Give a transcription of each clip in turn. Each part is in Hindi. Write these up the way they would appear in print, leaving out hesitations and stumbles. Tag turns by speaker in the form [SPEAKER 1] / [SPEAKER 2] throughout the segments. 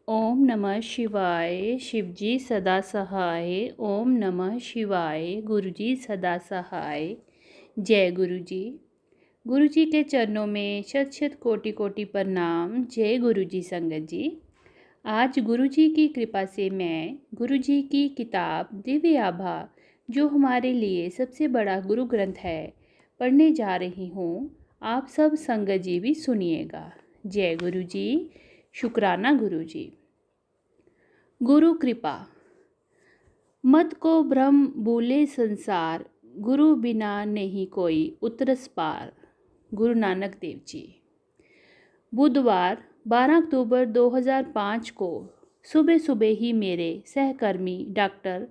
[SPEAKER 1] ओम नमः शिवाय। शिवजी सदा सहाय। ओम नमः शिवाय। गुरुजी सदा सहाय। जय गुरुजी। गुरुजी के चरणों में शत शत कोटि कोटि प्रणाम। जय गुरुजी संगत जी। आज गुरुजी की कृपा से मैं गुरुजी की किताब दिव्य आभा, जो हमारे लिए सबसे बड़ा गुरु ग्रंथ है, पढ़ने जा रही हूँ। आप सब संगत जी भी सुनिएगा। जय गुरुजी। शुक्राना गुरुजी। गुरु कृपा। मत को भ्रम भूले संसार, गुरु बिना नहीं कोई उतरस पार। गुरु नानक देव जी। बुधवार 12 अक्टूबर 2005 को सुबह सुबह ही मेरे सहकर्मी डॉक्टर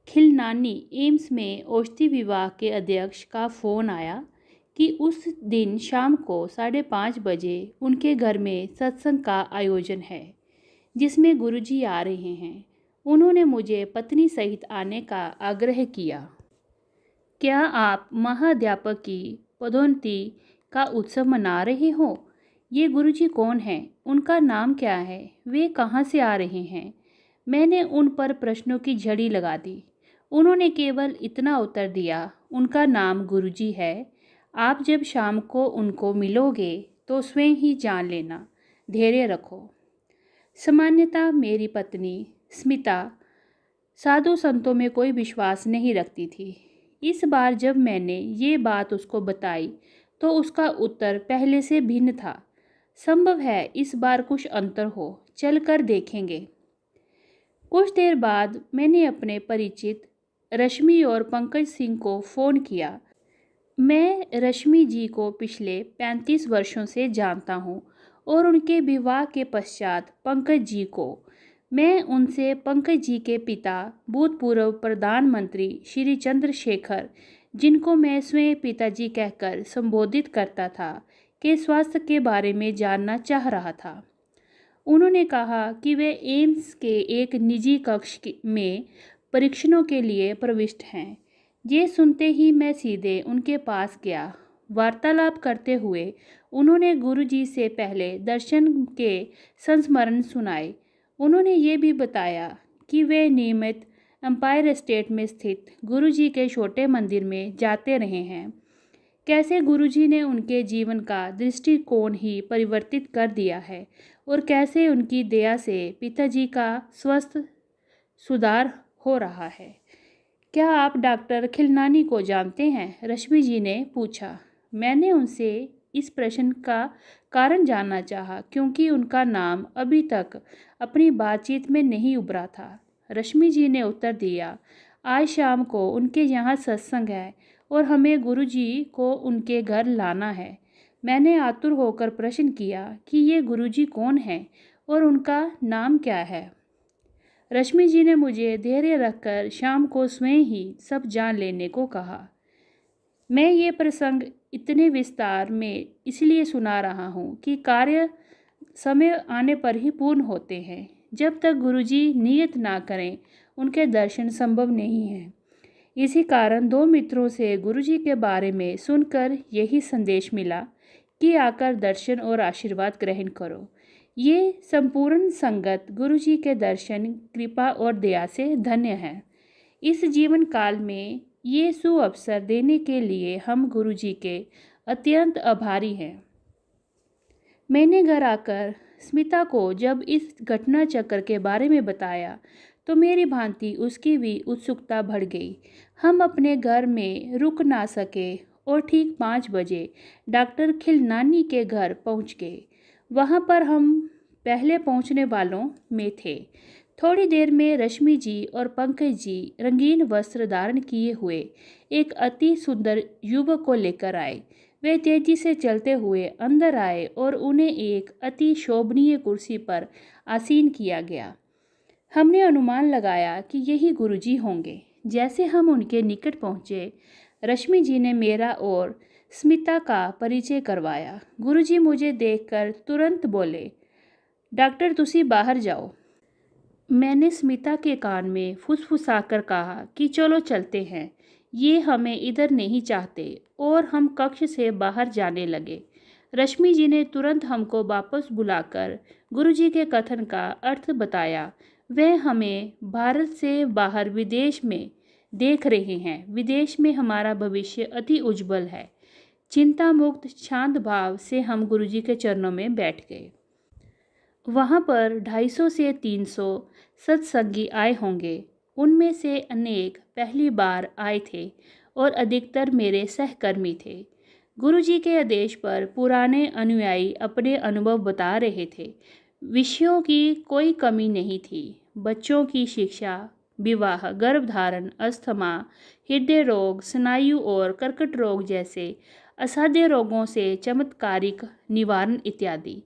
[SPEAKER 1] खिलनानी एम्स में औषधि विभाग के अध्यक्ष का फ़ोन आया कि उस दिन शाम को 5:30 बजे उनके घर में सत्संग का आयोजन है, जिसमें गुरुजी आ रहे हैं। उन्होंने मुझे पत्नी सहित आने का आग्रह किया। क्या आप महाध्यापक की पदोन्नति का उत्सव मना रहे हो? ये गुरुजी कौन हैं? उनका नाम क्या है? वे कहाँ से आ रहे हैं? मैंने उन पर प्रश्नों की झड़ी लगा दी। उन्होंने केवल इतना उत्तर दिया, उनका नाम गुरुजी है। आप जब शाम को उनको मिलोगे तो स्वयं ही जान लेना। धैर्य रखो। सामान्यतः मेरी पत्नी स्मिता साधु संतों में कोई विश्वास नहीं रखती थी। इस बार जब मैंने ये बात उसको बताई तो उसका उत्तर पहले से भिन्न था। संभव है इस बार कुछ अंतर हो, चलकर देखेंगे। कुछ देर बाद मैंने अपने परिचित रश्मि और पंकज सिंह को फ़ोन किया। मैं रश्मि जी को पिछले 35 वर्षों से जानता हूँ और उनके विवाह के पश्चात पंकज जी को। मैं उनसे पंकज जी के पिता भूतपूर्व प्रधानमंत्री श्री चंद्रशेखर, जिनको मैं स्वयं पिताजी कहकर संबोधित करता था, के स्वास्थ्य के बारे में जानना चाह रहा था। उन्होंने कहा कि वे एम्स के एक निजी कक्ष में परीक्षणों के लिए प्रविष्ट हैं। ये सुनते ही मैं सीधे उनके पास गया। वार्तालाप करते हुए उन्होंने गुरुजी से पहले दर्शन के संस्मरण सुनाए। उन्होंने ये भी बताया कि वे नियमित एम्पायर स्टेट में स्थित गुरुजी के छोटे मंदिर में जाते रहे हैं। कैसे गुरुजी ने उनके जीवन का दृष्टिकोण ही परिवर्तित कर दिया है और कैसे उनकी दया से पिताजी का स्वास्थ्य सुधार हो रहा है। क्या आप डॉक्टर खिलनानी को जानते हैं? रश्मि जी ने पूछा। मैंने उनसे इस प्रश्न का कारण जानना चाहा, क्योंकि उनका नाम अभी तक अपनी बातचीत में नहीं उभरा था। रश्मि जी ने उत्तर दिया, आज शाम को उनके यहाँ सत्संग है और हमें गुरुजी को उनके घर लाना है। मैंने आतुर होकर प्रश्न किया कि ये गुरुजी कौन हैं और उनका नाम क्या है। रश्मि जी ने मुझे धैर्य रखकर शाम को स्वयं ही सब जान लेने को कहा। मैं ये प्रसंग इतने विस्तार में इसलिए सुना रहा हूँ कि कार्य समय आने पर ही पूर्ण होते हैं। जब तक गुरुजी नियत ना करें, उनके दर्शन संभव नहीं है। इसी कारण दो मित्रों से गुरुजी के बारे में सुनकर यही संदेश मिला कि आकर दर्शन और आशीर्वाद ग्रहण करो। ये संपूर्ण संगत गुरुजी के दर्शन, कृपा और दया से धन्य है। इस जीवन काल में ये सुअवसर देने के लिए हम गुरुजी के अत्यंत आभारी हैं। मैंने घर आकर स्मिता को जब इस घटना चक्र के बारे में बताया तो मेरी भांति उसकी भी उत्सुकता बढ़ गई। हम अपने घर में रुक ना सके और ठीक 5 बजे डॉक्टर खिलनानी के घर पहुंच गए। वहां पर हम पहले पहुंचने वालों में थे। थोड़ी देर में रश्मि जी और पंकज जी रंगीन वस्त्र धारण किए हुए एक अति सुंदर युवक को लेकर आए। वे तेजी से चलते हुए अंदर आए और उन्हें एक अति शोभनीय कुर्सी पर आसीन किया गया। हमने अनुमान लगाया कि यही गुरुजी होंगे। जैसे हम उनके निकट पहुंचे, रश्मि जी ने मेरा और स्मिता का परिचय करवाया। गुरुजी मुझे देखकर तुरंत बोले, डॉक्टर तुसी बाहर जाओ। मैंने स्मिता के कान में फुसफुसाकर कहा कि चलो चलते हैं, ये हमें इधर नहीं चाहते, और हम कक्ष से बाहर जाने लगे। रश्मि जी ने तुरंत हमको वापस बुलाकर गुरुजी के कथन का अर्थ बताया। वह हमें भारत से बाहर विदेश में देख रहे हैं। विदेश में हमारा भविष्य अति उज्जवल है। चिंता मुक्त शांत भाव से हम गुरुजी के चरणों में बैठ गए। वहाँ पर 250 से 300 सत्संगी आए होंगे। उनमें से अनेक पहली बार आए थे और अधिकतर मेरे सहकर्मी थे। गुरुजी के आदेश पर पुराने अनुयायी अपने अनुभव बता रहे थे। विषयों की कोई कमी नहीं थी। बच्चों की शिक्षा, विवाह, गर्भधारण, अस्थमा, हृदय रोग, स्नायु और कर्कट रोग जैसे असाध्य रोगों से चमत्कारिक निवारण इत्यादि।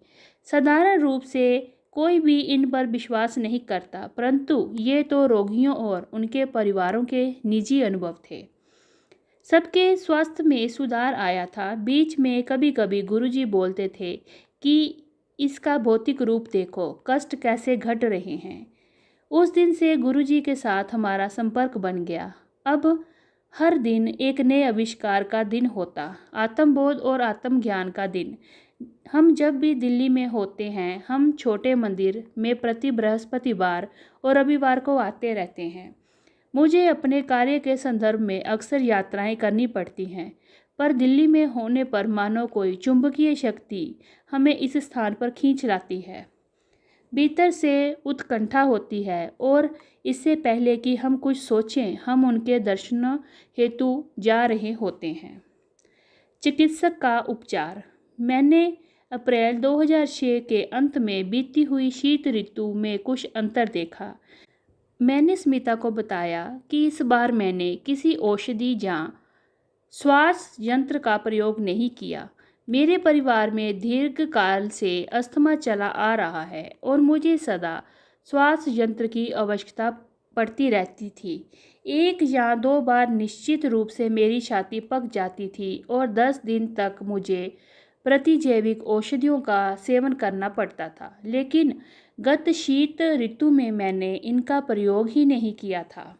[SPEAKER 1] साधारण रूप से कोई भी इन पर विश्वास नहीं करता, परंतु ये तो रोगियों और उनके परिवारों के निजी अनुभव थे। सबके स्वास्थ्य में सुधार आया था। बीच में कभी कभी गुरुजी बोलते थे कि इसका भौतिक रूप देखो, कष्ट कैसे घट रहे हैं। उस दिन से गुरुजी के साथ हमारा संपर्क बन गया। अब हर दिन एक नए आविष्कार का दिन होता, आत्मबोध और आत्मज्ञान का दिन। हम जब भी दिल्ली में होते हैं, हम छोटे मंदिर में प्रति बृहस्पतिवार और रविवार को आते रहते हैं। मुझे अपने कार्य के संदर्भ में अक्सर यात्राएं करनी पड़ती हैं, पर दिल्ली में होने पर मानो कोई चुंबकीय शक्ति हमें इस स्थान पर खींच लाती है। भीतर से उत्कंठा होती है और इससे पहले कि हम कुछ सोचें, हम उनके दर्शन हेतु जा रहे होते हैं। चिकित्सक का उपचार। मैंने अप्रैल 2006 के अंत में बीती हुई शीत ऋतु में कुछ अंतर देखा। मैंने स्मिता को बताया कि इस बार मैंने किसी औषधि या श्वास यंत्र का प्रयोग नहीं किया। मेरे परिवार में दीर्घकाल से अस्थमा चला आ रहा है और मुझे सदा श्वास यंत्र की आवश्यकता पड़ती रहती थी। 1 या 2 बार निश्चित रूप से मेरी छाती पक जाती थी और 10 दिन तक मुझे प्रतिजैविक औषधियों का सेवन करना पड़ता था, लेकिन गत शीत ऋतु में मैंने इनका प्रयोग ही नहीं किया था।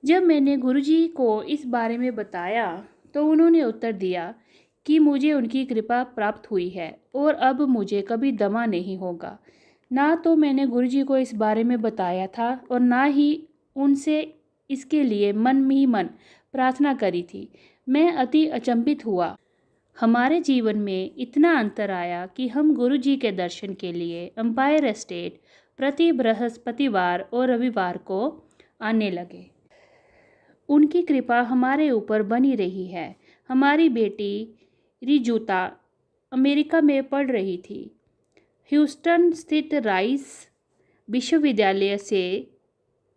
[SPEAKER 1] जब मैंने गुरुजी को इस बारे में बताया तो उन्होंने उत्तर दिया कि मुझे उनकी कृपा प्राप्त हुई है और अब मुझे कभी दमा नहीं होगा। ना तो मैंने गुरुजी को इस बारे में बताया था और ना ही उनसे इसके लिए मन ही मन प्रार्थना करी थी। मैं अति अचंभित हुआ। हमारे जीवन में इतना अंतर आया कि हम गुरुजी के दर्शन के लिए एम्पायर एस्टेट प्रति बृहस्पतिवार और रविवार को आने लगे। उनकी कृपा हमारे ऊपर बनी रही है। हमारी बेटी रिजुता अमेरिका में पढ़ रही थी। ह्यूस्टन स्थित राइस विश्वविद्यालय से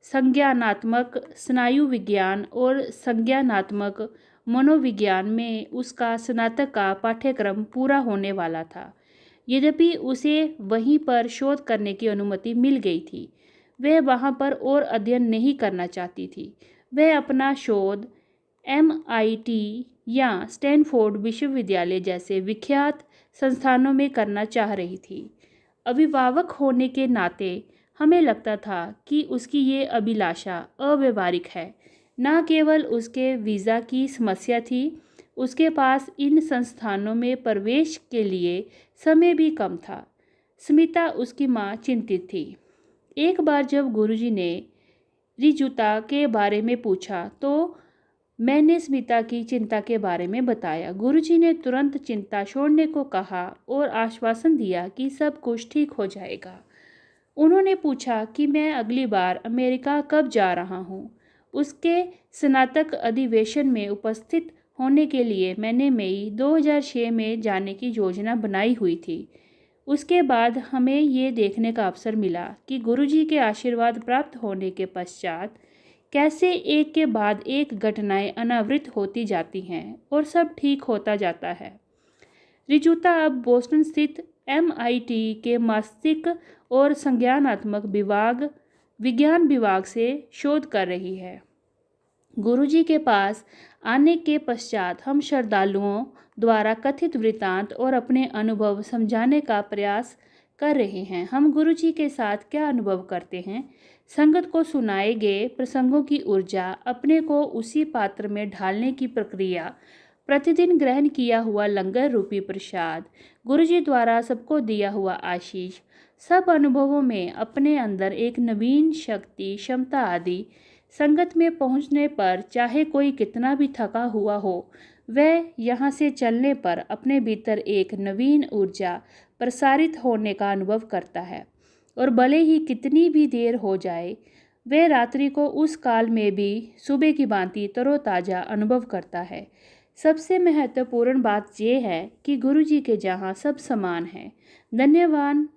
[SPEAKER 1] संज्ञानात्मक स्नायु विज्ञान और संज्ञानात्मक मनोविज्ञान में उसका स्नातक का पाठ्यक्रम पूरा होने वाला था। यद्यपि उसे वहीं पर शोध करने की अनुमति मिल गई थी, वह वहाँ पर और अध्ययन नहीं करना चाहती थी। वह अपना शोध MIT या स्टैनफोर्ड विश्वविद्यालय जैसे विख्यात संस्थानों में करना चाह रही थी। अभिभावक होने के नाते हमें लगता था कि उसकी ये अभिलाषा अव्यावहारिक है। न केवल उसके वीज़ा की समस्या थी, उसके पास इन संस्थानों में प्रवेश के लिए समय भी कम था। स्मिता उसकी माँ चिंतित थी। एक बार जब गुरुजी ने रिजुता के बारे में पूछा तो मैंने स्मिता की चिंता के बारे में बताया। गुरुजी ने तुरंत चिंता छोड़ने को कहा और आश्वासन दिया कि सब कुछ ठीक हो जाएगा। उन्होंने पूछा कि मैं अगली बार अमेरिका कब जा रहा हूँ। उसके स्नातक अधिवेशन में उपस्थित होने के लिए मैंने मई 2006 में जाने की योजना बनाई हुई थी। उसके बाद हमें ये देखने का अवसर मिला कि गुरुजी के आशीर्वाद प्राप्त होने के पश्चात कैसे एक के बाद एक घटनाएं अनावृत होती जाती हैं और सब ठीक होता जाता है। रिजुता अब बोस्टन स्थित MIT के मस्तिष्क और संज्ञानात्मक विज्ञान विभाग से शोध कर रही है। गुरुजी के पास आने के पश्चात हम श्रद्धालुओं द्वारा कथित वृत्तांत और अपने अनुभव समझाने का प्रयास कर रहे हैं। हम गुरुजी के साथ क्या अनुभव करते हैं, संगत को सुनाए गए प्रसंगों की ऊर्जा, अपने को उसी पात्र में ढालने की प्रक्रिया, प्रतिदिन ग्रहण किया हुआ लंगर रूपी प्रसाद, गुरुजी द्वारा सबको दिया हुआ आशीष, सब अनुभवों में अपने अंदर एक नवीन शक्ति, क्षमता आदि संगत में पहुंचने पर चाहे कोई कितना भी थका हुआ हो, वह यहाँ से चलने पर अपने भीतर एक नवीन ऊर्जा प्रसारित होने का अनुभव करता है और भले ही कितनी भी देर हो जाए, वह रात्रि को उस काल में भी सुबह की भांति तरोताज़ा अनुभव करता है। सबसे महत्वपूर्ण बात यह है कि गुरुजी के जहाँ सब समान है, धन्यवान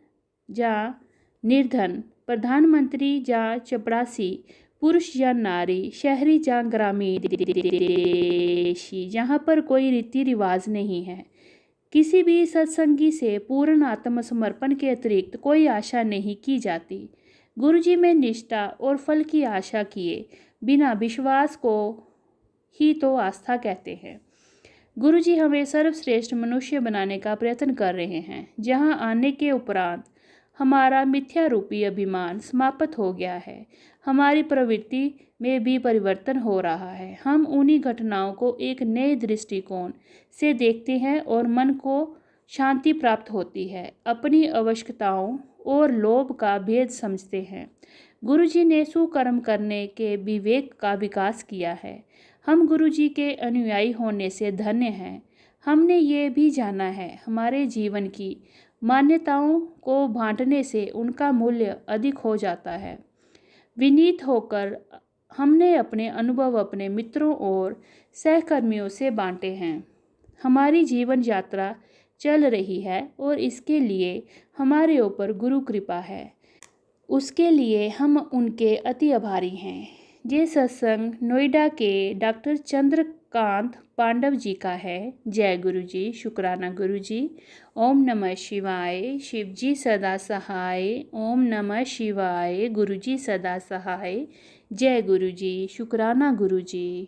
[SPEAKER 1] जहाँ निर्धन, प्रधानमंत्री जहाँ चपरासी, पुरुष या नारी, शहरी या ग्रामीण, देशी, जहाँ पर कोई रीति रिवाज नहीं है। किसी भी सत्संगी से पूर्ण आत्मसमर्पण के अतिरिक्त कोई आशा नहीं की जाती। गुरुजी में निष्ठा और फल की आशा किए बिना विश्वास को ही तो आस्था कहते हैं। गुरुजी हमें सर्वश्रेष्ठ मनुष्य बनाने का प्रयत्न कर रहे हैं, जहां आने के उपरांत हमारा मिथ्या रूपी अभिमान समाप्त हो गया है। हमारी प्रवृत्ति में भी परिवर्तन हो रहा है। हम उन्हीं घटनाओं को एक नए दृष्टिकोण से देखते हैं और मन को शांति प्राप्त होती है, अपनी आवश्यकताओं और लोभ का भेद समझते हैं। गुरुजी ने सुकर्म करने के विवेक का विकास किया है। हम गुरुजी के अनुयायी होने से धन्य हैं। हमने ये भी जाना है, हमारे जीवन की मान्यताओं को बांटने से उनका मूल्य अधिक हो जाता है। विनीत होकर हमने अपने अनुभव अपने मित्रों और सहकर्मियों से बांटे हैं। हमारी जीवन यात्रा चल रही है और इसके लिए हमारे ऊपर गुरु कृपा है। उसके लिए हम उनके अति आभारी हैं। ये सत्संग नोएडा के डॉक्टर चंद्रकांत पांडव जी का है। जय गुरु जी, शुक्राना गुरु जी। ओम नमः शिवाय, शिव जी सदा सहाय। ओम नमः शिवाय, गुरु जी सदा सहाय। जय गुरु जी, शुक्राना गुरु जी।